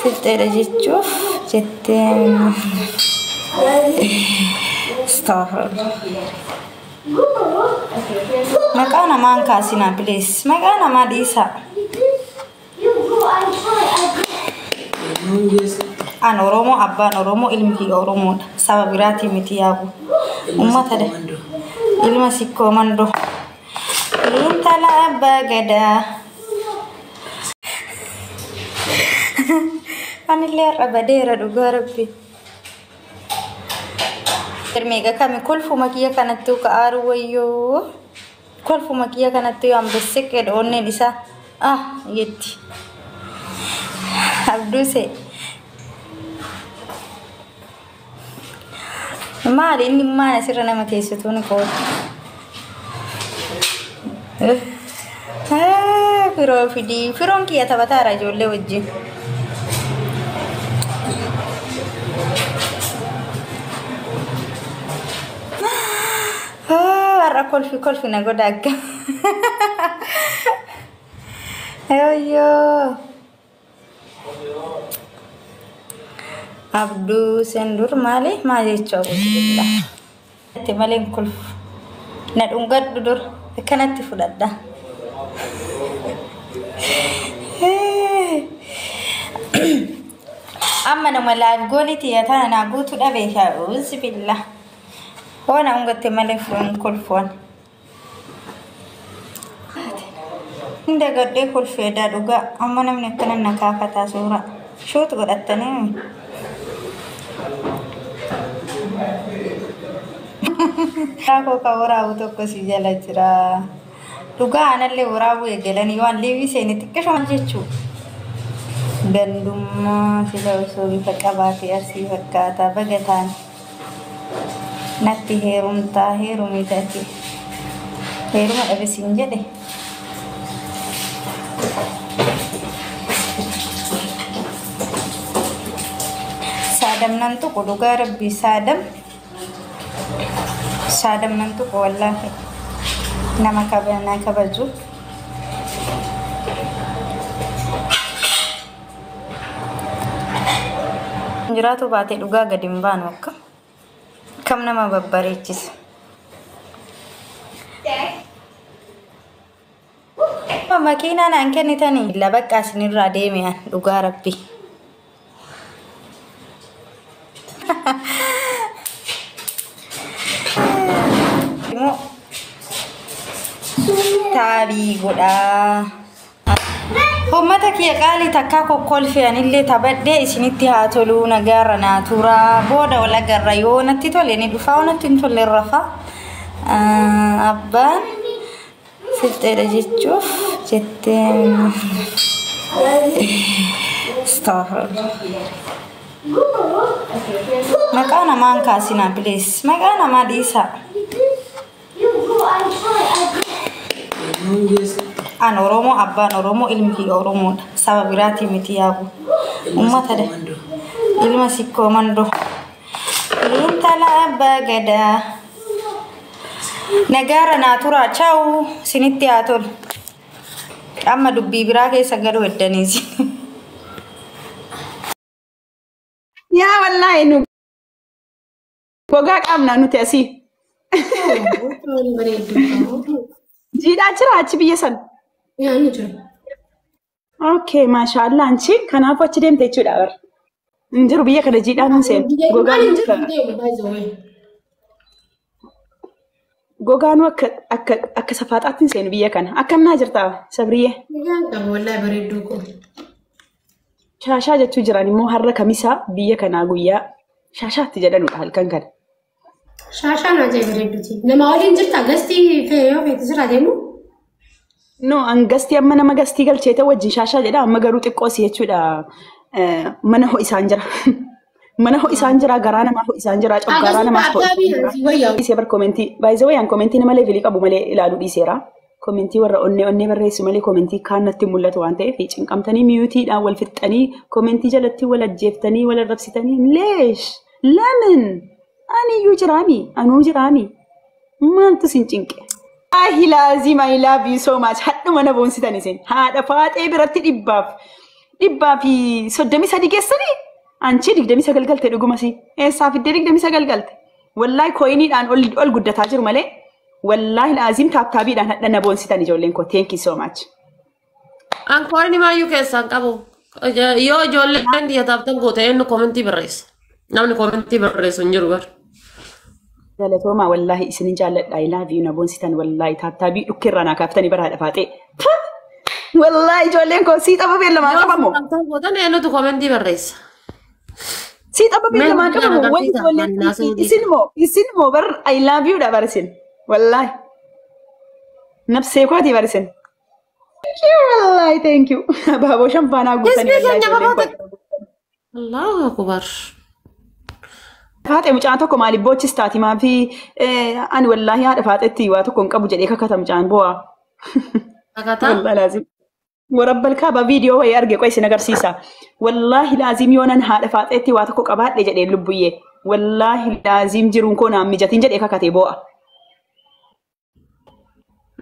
filteera jechuuf jettee Astaghfirullah. Maqaa namaan kaasinaa please. Maqaa namaa dhiisaa. An Oromoo abbaan Oromoo ilmi kiyya Oromoodha. Saba biraatii miti yaabu. Uummatadha. Ilma sikkoo mandoo. Intala abbaa gadaa. Anillee har'a badeera dhugaa rabbi. Ermeega kami kolfuma kiyya kanatti ka'aaru wayyoo. Kolfuma kiyya kanatti ambesse qeedha onneen isaa. Yetti. Abduuse. Maali inni maana sirra nama teessituun qooti. Firoo fidii. Firoon kiyya taphataara ijoollee wajjin. Har'a kolfi na godha akka. Yoo. Abduu sendur maali maal jechuu abudha. Ati malee kolfu. Na dhungadhu dur akkanatti fudhadha. Amma nama live gooliti yaata na guutu dhabe uzi billah. Wana ungatte malee furan kolfuan. Inda gadde kolfeeda dhuga amma namni akkana na kaafata suura. Shoot godhattanii. Aku kau rawu tokko si jala jira. Dhuga anallee waraabu eegalanii waan leewisee ni xiqqashaan jechuu. Gandummaa sila osoo bifa qabaatee asii fakkaata bagataan. Natti heerumtaa heerumii taate. Heeruma dhabesiin jedhe. Sadam nantu dhugaa rabbii sadam. Sadam nantu wallahi nama kabaju. Jiraatu baatee dhugaa gadi hin baanu akka. Kam nama babbareechisa. Makiinaan aan kennitanii labaqaa isinirraa deeme'an dhugaa rabbii. Tabii godhaa. Ummata kiyya qaalii takkaa kokkolfe'an illee taphadhee isinitti haa toluu nagaarra naa turaa booda wal agarra yoo natti tole ni dhufaa yoo natti hin tolle rafaa. Abbaan filteera jechuuf jettee Astaghfirullah. Maqaa namaan kaasinaa please. Maqaa namaa dhiisaa. An Oromoo abbaan Oromoo ilmi kiyya Oromoodha. Saba biraatii miti yaabu. Uummatadha. Ilma sikkoo mandoo. Intala abbaa gadaa. Nagaara naa turaa chawu sinitti haa tolu. Amma dubbii biraa keessa gadu weddaniisi. Yaa wallahi nu gogaa qabna nuti asii. Jiidhaa jira achi biyya san. Ni jira. Okay, mashallah anchi kanaaf achi deemte jechuudha bar. Injiru biyya kana jiidhaan hin seenu. Gogaanu akka safaaxaatti hin seenu biyya kana. Akkam naa jirta Sabriye? Wallahi bareedduu ko. Shaashaa jechuu jiran immoo har'a kamisaa biyya kanaa guyyaa shaashaatti jedhanudha halkan kana. Shaashaa naa jee bareedduuti. Nama waliin jirta gastii yoo feetu jira deemu? No, an gastii amma nama gastii galcheete wajjin shaashaa jedha amma garuu xiqqoo si jechuudha. Mana ho isaan jira. Mana ho isaan jira garaa namaa ho isaan jira coggaraa namaas ho. Isee bar komentii baay'ee wayaan komentii nama levelii qabu malee ilaaluu dhiiseera. Komentii warra onnee barreessu malee komentii kaan natti mul'atu waan ta'eef cinqamtanii miyuutiidhaan wal fixxanii komentii jalatti wal ajjeeftanii wal arrabsitanii leesh lamin aniyyuu jiraami anuu jiraami maaltu sin cinqe. I love you so much. Haddu mana boonsitani isin. Haadha faaxee biratti dhibbaaf dhibbaa fi 33 geessanii anchi 29 galte dhugumasi eessaa fiddee 29 galte wallahi koyiniidhaan ol guddataa jiru malee wallahi laazim taabtaabiidhaan hadhana boonsitan ijoolleen koo thank you so much An koyni maayyuu keessaan qabu. Yoo ijoolleen diya taabtan goote eenyu komentii barreessa. Namni komentii barreessu hin jiru bar. Galatooma wallahi isinin jaalladha I love you na boonsitan wallahi taabtaabii dhukkirraa naa kaaftanii baraa dhafaatee wallahi ijoolleen koo sii xaba beellamaa qabamoo Taabtan gootan eenyutu komentii barreessa. sii xaba beellamaa qabamoo wanti ijoolleen isinmoo bar I love you dha barsin wallahi nafsee kooti barsin wallahi thank you baaboo shampaanaa guutanii wallahi ijoolleen koo Allahu akbar. Faate mucaan tokko maaliif boochistaati maafi ani wallahi haadha faaxetti waa tokko hin qabu jedhee kakata mucaan bu'aa. Kakata? Wallahi laazim. Warabbal kaaba viidiyoo wayii arge qoy isin agarsiisa. Wallahi laazim yoonan haadha faaxetti waa tokko qabaadhe jedhee lubbuyyee. Wallahi laazim jiruun koo naan mijatiin jedhee kakatee bu'a.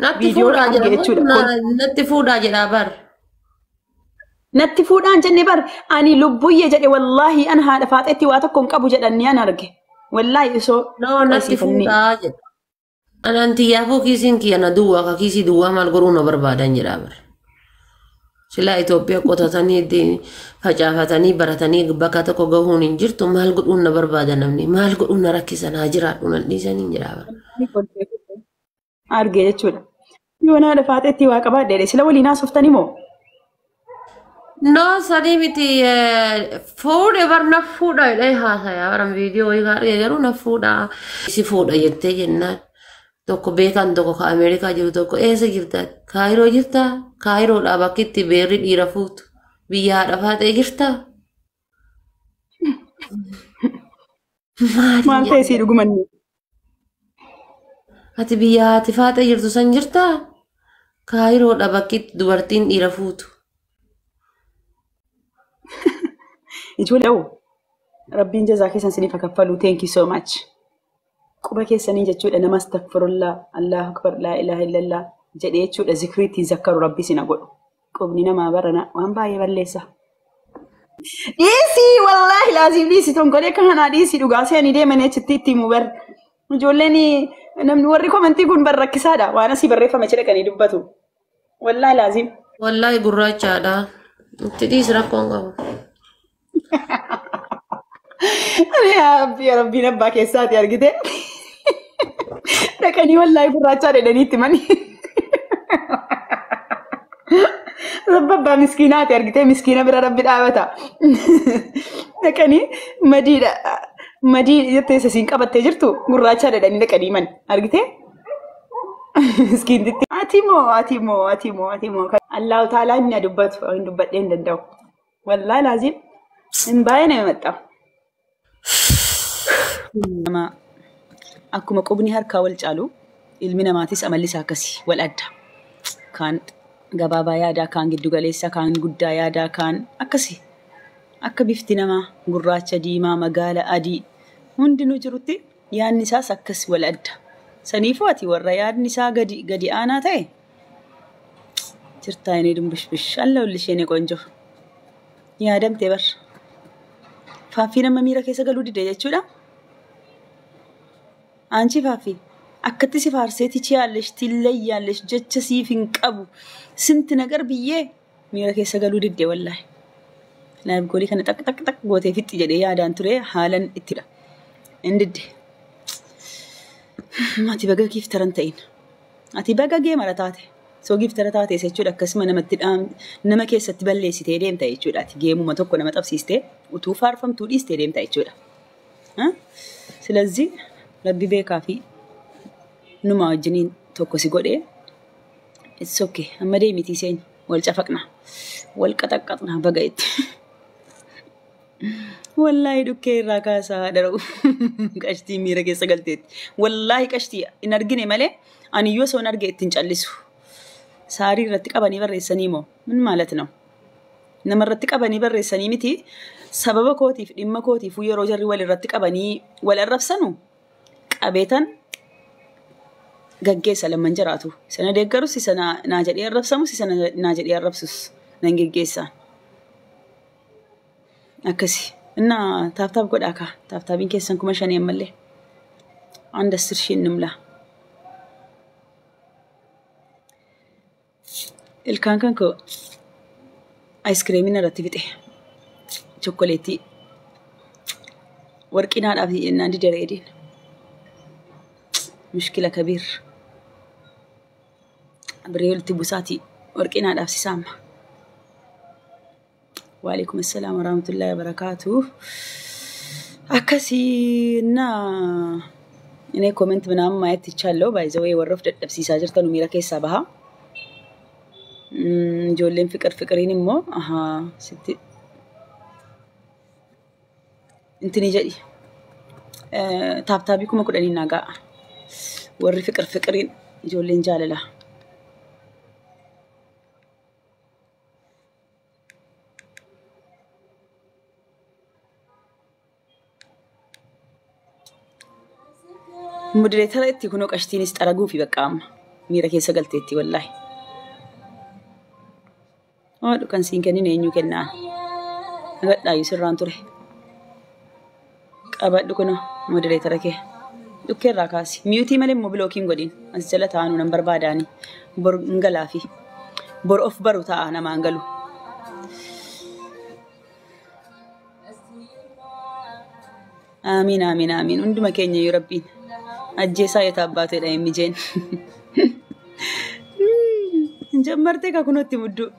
Natti fuudhaa jedha. Natti fuudhaa jedhaa bar. Natti fuudhaan jenne bar ani lubbuyyee jedhe wallahi an haadha faaxetti waa tokko hin qabu jedhanii an arge. Wallahi isoo. No natti fuudhaa jedha. Anaan xiyyaafoo kiisiin kiyya na duwwaa ka kiisii duwwaa maal godhuu na barbaadan jedhaa bar. Silaa Itoophiyaa qotatanii facaafatanii baratanii bakka tokko gahuun hin jirtu maal godhuun na barbaadan namni maal godhuun na rakkisan haa jiraadhu nan dhiisanii jedhaa bar. Arge jechuudha. Yoo haadha faaxetti waa qabaadhe sila waliin haasoftanii moo? No, sadi miti fuudhe bar na fuudha jedhee haasayaa baran viidiyoo wayii garuu na fuudha. Si fuudha jettee jennaan tokko beekan tokko ka Ameerikaa jiru tokko eessa jirta? Kaayiroo jirta? Kaayiroodhaa bakki itti beerri dhiira fuutu biyya haadha faaxee jirta? Maal ta'e sii dhugumanni? Ati biyya haati faaxee jirtu san jirta? Kaayiroodhaa bakki itti dubartiin dhiira fuutu. Ijoollee rabbiin jazaa keessan siniif kaffalu thank you so much. Quba keessanii jechuudha nama astaghfirullah Allahu akbar la ilaha illallah jedhee jechuudha zikriitiin zakkaru rabbi sina godhu. Qubni namaa barana waan baay'ee balleessa. Dhiisii wallahi laazim dhiisii tonkolee kanaa dhiisii dhugaa seenii deemanii achitti itti himu bar. Ijoolleen namni warri komentii kun bar rakkisaadha waan asii barreeffame jedhe kan dubbatu. Wallahi laazim. Wallahi gurraachaadha. Itti dhiisi rakkoon qabu. Rabbiin abbaa keessaati argite. Dhaqanii wallahi gurraachaa jedhanii itti mani. Rabbi abbaa miskiinaati argite miskiina bira rabbi dhaabata. Dhaqanii madii jettee isiin qabattee jirtu gurraachaa jedhanii dhaqanii mani argite. Miskiintitti. Atimoo. Allahu taalaa inni dubbatu hin dubbadhee hin danda'u. Wallahi laazim. Hin baay'ee nama maxxa. Akkuma qubni harkaa wal caalu ilmi namaatis amalli isaa akkasii wal adda. Kaan gabaabaa yaadaa, kaan giddu galeessa, kaan guddaa yaadaa, kaan akkasii. Akka bifti namaa gurraacha, diimaa, magaala, adii hundinuu jirutti yaadni isaas akkas wal adda. Saniifuu ati warra yaadni isaa gadi aanaa ta'e jirtaa inni dumbishbish alla olli isheen qoonjoo. Yaadamtee bar. Faaffii nama miira keessa galuu dide jechuudha. Aanchi faaffii akkatti si faarseeti chiyaallesh tilleeyyaallesh jecha siif hin qabu sinti nagar biyyee miira keessa galuu didde wallahi. Laayif goolii kana xaq gootee fixxi jedhee yaadaan ture haalan ittidha. Hin didde. Ati baga giiftaran ta'in. Ati baga geemara taate. Soo giiftara taate jechuudha akkasuma nama keessatti balleessitee deemta jechuudha. Ati geemuma tokko nama qabsiistee utuu faarfamtuu dhiistee deemta jechuudha. Silazii rabbi beekaa fi numa wajjiniin tokko si godhee it's okay amma deemitii seenya wal cafaqna wal qaxaqqaxna baga itti. Wallahi dhukkee irraa kaasaa dara'u qashtii miira keessa galteetti. Wallahi qashtii hin argine malee ani yoo soon arge ittiin callisu. Saarii irratti qabanii barreessanii moo min maalat ነው? Nama irratti qabanii barreessanii miti sababa kootiif dhimma kootiif yeroo jarri wal irratti qabanii wal arrabsanu qabeetan gaggeessa lamman jiraatu. Sana deeggarus sana naa jedhee arrabsamus sana naa jedhee arrabsus nan geggeessa. أكسي إننا تاب قد أكا تابين كيسن كم شان يملي عند السرشين نملا الكان كو آيس كريمين رتبته شوكولاتي وركينا الأبدي إن عندي دريدين مشكلة كبير بريول تبوساتي وركينا الأبسي سامة وعليكم السلام ورحمة الله وبركاته أكسي نا إني كومنت بنام ما يتشالو بايزوي ورفت الأبسي ساجرتا نميرا كيسا بها جولين فكرين مو أها ستي انتني جدي تابيكم أكون أني ناقا وري فكرين جولين جالله مدريتها تكونوا قشتين استرجوا في بقام ميرا كيسا قلتيتي والله هذا كان سينكني نينيو كنا هذا لا يسران تره أبد دكنا مودريتر كه دكير راكاسي ميوتي مالي موبلوكين قدين أنزل تانو نمبر بعداني بور نجلافي بور أوف برو تاعنا ما نجلو آمين آمين آمين عندما كينيا يربين أجيسا يتابعت إلى ميجين جمرتك أكون تمدو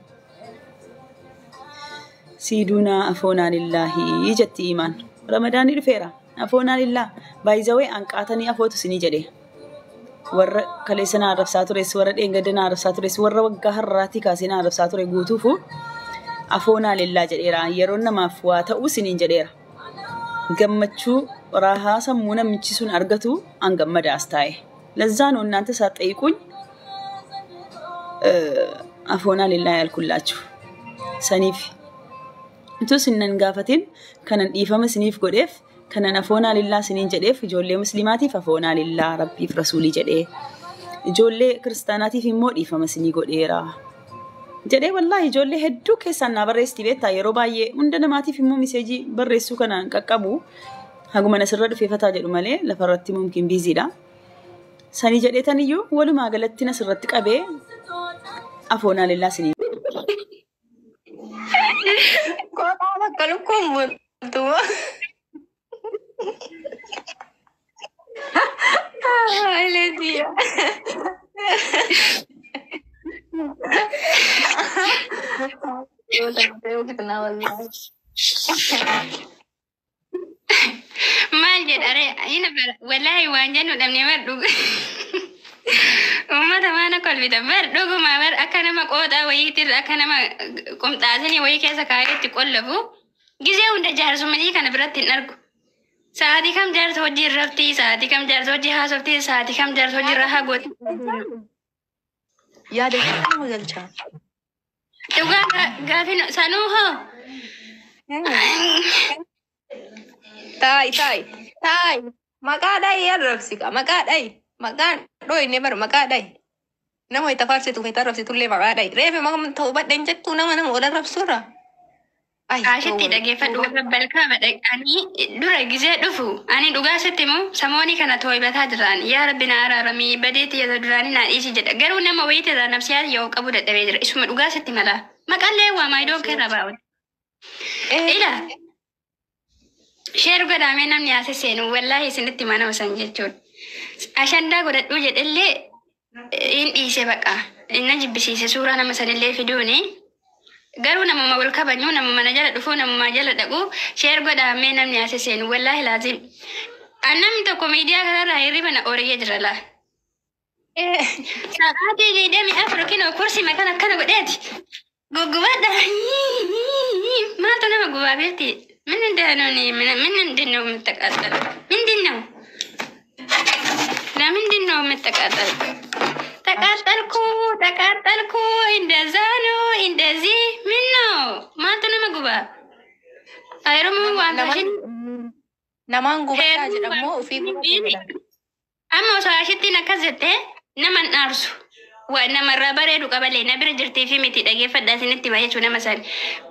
سيدونا أفونا لله يجت إيمان رمضان الفيرة أفونا لله بايزاوي أنك أتاني أفوت سني جدي ور كليسنا عرف ساتوريس ور إنجدنا عرف ساتوريس ور وجهر راتي كاسنا عرف ساتوري جوتوفو أفونا لله جديرا يرونا ما فوات وسني جديرا جمتشو راها سمونا متشسون أرجتو أن جمد أستاي لزانو إن أنت ساتيكون أفونا لله الكلاتشو سنيف انتو سنن قافتين كان إيفا سنيف قديف كان نفونا لله سنين جديف جولي مسلماتي ففونا لله ربي في رسولي جديف جولي كريستاناتي في مود إيفا مسني قديرا جدي والله جولي هدو كيسان بريستي بيتا يروباي عندنا ماتي في مو مسجي بريسو كان كاكابو هاغو من سرد في فتا جدو مالي لفرتي ممكن بيزي دا سني جدي تانيو ولو ما غلطتنا سرتك أبي أفونا لله سنين Kok kalau kumpul tuh, ini dia. Udah kenal lagi. Manjat, ini wallahi wanjan udah nyamar dulu. Umar mana kalau kita berdua mabar akan nama kota wajitir akan nama komtasnya wajib kayak sekarang itu kolbu. Gizi udah jar sumedi kan berarti narko. Saat ikam jar soji rafti, saat ikam jar soji hasofti, saat ikam jar soji raha got. Ya deh, kamu galcha. Juga gafin sanuho. Tai. Maka ada ya rafsika, maka ada. Maka doi ne baru maka ada. Nama itu farsi tu kita rafsi tu le maka ada. Refe maka taubat dan jatuh nama orang rafsura. Ashe tidak gefan dua belka pada ani dura gizi dufu. Ani duga setimu samoni kana toy betadran. Ya Rabbi nara rami badeti ya durani na isi jeda. Garu nama waite da nafsiyat yo kabu da tabedir. Isma duga setimala. Maka lewa mai don kera bawo. Ila. Share gada menam ni ase senu wallahi sinitti mana usanjechot. Ashanda godhadhu jedhellee hin dhiise baqa inna jibbisiise suuraa nama sanillee fiduuni garuu namuma wal kabajuu namuma na jala dhufuu namuma jala dhaquu sheer godhaamee namni ase seenu wallaahi laazim namni tokko miidiyaa kanarraa hirriba na ooriyee jira laa sa'aatii 24 kinoo kursii makan akkana godheeti guggubaadha maaltu nama gubaa beekti ምንድነው የምትቃጠለው ምንድነው ለምንድነው የምትቃጠለው ተቃጠልኩ እንደዛ ነው እንደዚህ ምን ነው ማንተ ነው መጉባ አይሮም ዋንታሽን namaan gubataa jedhamu ofii gubataa amma osoo ashitti nakkas jettee nama hin dhaarsu وأنا مرة بريدو قبل نبر جرتي في متي دقيقة فدا سنتي ما يشونا مثلا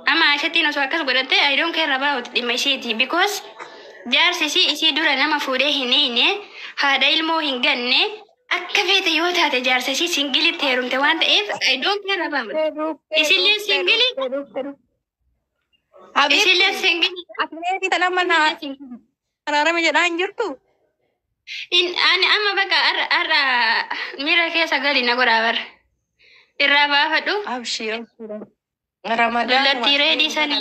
أما عشتي نسوا كذا قلت I don't care about my city because جارسي إشي دورا نما فوده هني هذا ilmoo hin ganne akka feete yoo taate jaarsasi singilitti heerumte waan ta'eef I don't care about isillee singili isillee singili Ati talamanna ararame jedhaan jirtu. ani amma bakka arra mira keessa gali na godhaabar irraa baafadhu Abshir. Ramadan. Lolatti reedii sanii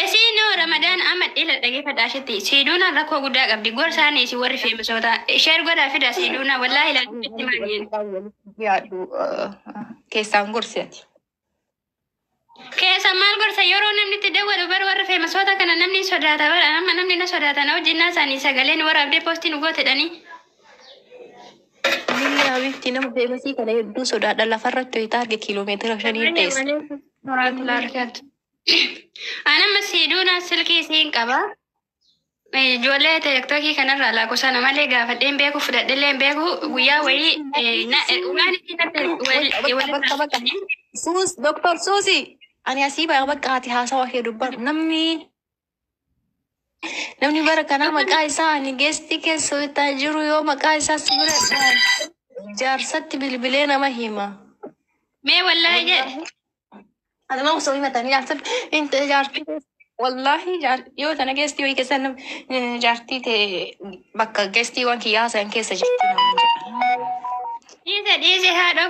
Esino Ramadan Ahmad ila dhaggeeffadhaa shitti siiduuna rakkoo guddaa qabdi gorsaanii si warri feemisoota sheer godhaa fida siiduuna wallaahi ilaaluutti maaliin Yaadu keessaan gorsiati. keessa maal gorsa yeroo namni itti dawwalu bar warri feemisoota kana namni sodaata bara amma namni na sodaata na wajjinnaa isaanii sagaleen waraabdee poostiin gootedhanii Billee habibti nama feemasii kana hedduu sodaadha lafarratti ho'itaa arge kiiloomeetira 5 dheessa. Anama siiduuna silkii siin qaba. Ijoollee teektokii kanarraa lakkoofsana malee gaafadheen beeku fudhadhilleen beeku guyyaa wayii waan itti Bakka. Doktor Suusi. Ani asii baa bakka ati haasawaa kee dubbar namni bara kanaa maqaa isaa ani geestii keessa hojjetaa jiru yoo maqaa isaa si bira jaarsatti bilbilee nama hima. mee wallaahi jedhe. Ada mau sohi mata ni jarsat inte jarti wallahi yo tana gesti oi kesan jarti te bakka gesti wan kiya san kesa jarti Dhiise haadha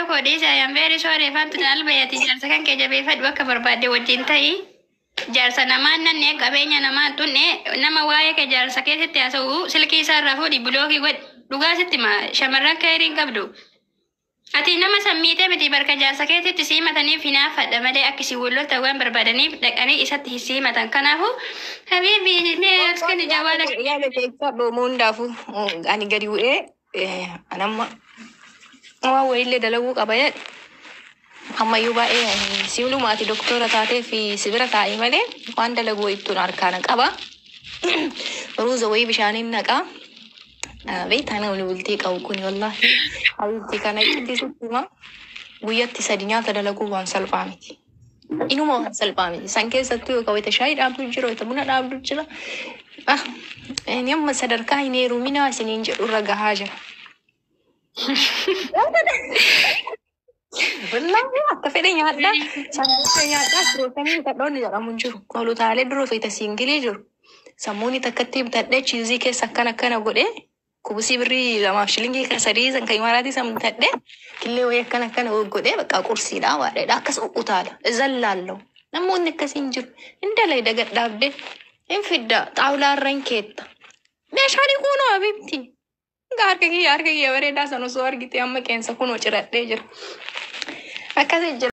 koo dhiise I am very sorry fantu albayati jaarsa kan kee jabeeffadhu akka barbaadde wajjin ta'ii jaarsa namaan nannee qabeenya namaa tunne nama waa'ee kee jaarsa keessatti haasa'u silkii isaarraa fuudhi bilookii godhi dhugaa sitti shamarran keeriin qabdu. Ati nama sammiitee miti barka jaarsa keessatti siimataniif hinaafadha malee akkasii wallolta waan barbaadaniif dhaqanii isatti siimatan kanaafu habiibi mee akskani jawaala ya le teksa do mundafu ani gadi u'e anamma wa wayille dalagu qabaya amma yuba siwlu maati doktora taate fi sibira ta'i malee waan dalagu ittun arkana qaba ruuza wayi bishaanin naqa beektaan wali bultii qabu kuni wallahi habibti kana itti sutuma guyyatti sadi nyaata dalaguu waan salphaa miti. Inuma waan salphaa miti. San keessattuu yoo kawwete shaayii dhaabdu jira yoo buna dhaabdu jira. Inni amma sadarkaa hin heeruminaa isiniin jedhu irra gahaa jira. Wallahi akka fedhe nyaadhaa sammuu nyaadhaa pirootinii kadhoonni jedhamu jiru. Kolutaalee duruu feeta siingilii jiru. Sammuuni takkatti bitadhee chiizii keessa akkana godhee kubusi birrii lamaaf shilingii kan sadii san kan imaaraatii san bitadhee killee wayii akkana godhee bakka qursiidhaa waadheedha akkas utaala zallaallau namoonni akkasiin jiru indalay dagadhaabde hin fidda xaawulaarra hin keetta meeshaalee kunoo habibti harka kiyya bareedaa san osoo argite amma qeensa kunoo ciradhee jira akkasii jira.